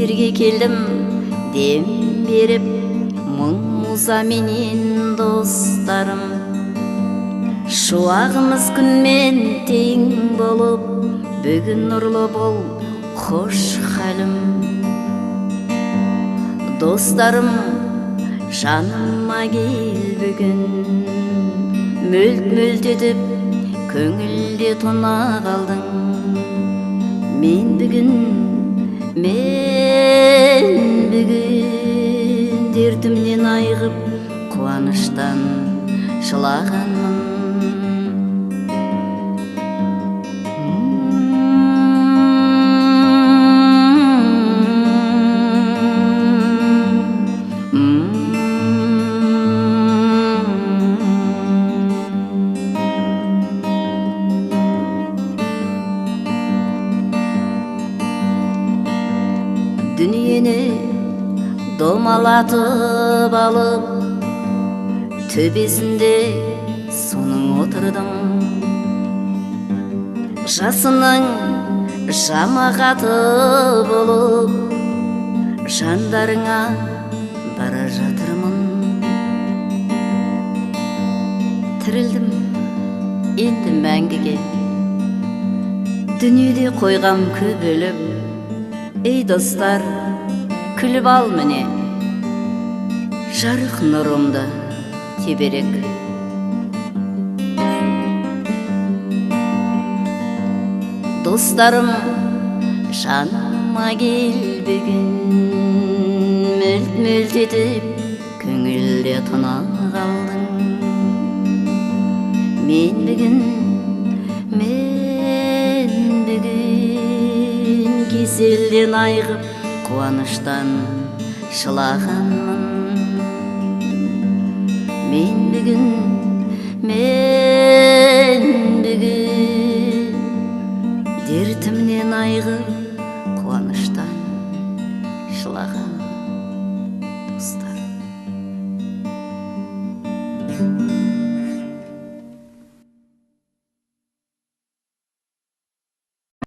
сіздерге келдім дем беріп, мұң-мұза менен достарым. Шуағымыз күнмен тең болып, бүгін нұрлы бол хош халім. Достарым, жаныма кел бүгін, мөлт-мөлт етіп, көңілде тона қалдың. Мен бүгін дертімнен айығып, қуаныштан жылағанмын. Дүниені домалатып алып, төбесінде соның отырдым. Жасының жамағаты болып, жандарыңа бара жатырмын. Тірілдім енді мәңгіге, дүниеде қойғам көп өліп. Ей достар, күліп ал міне, жарық нұрымды теберек. Достарым, жаныма кел бүгін, мөлт-мөлт етіп, көңілде тына қалдың. Мен бүгін кеселден айығып, қуаныштан жылағанмын. Мен бүгін дертімнен айығып, қуаныштан жылағанмын. Достар.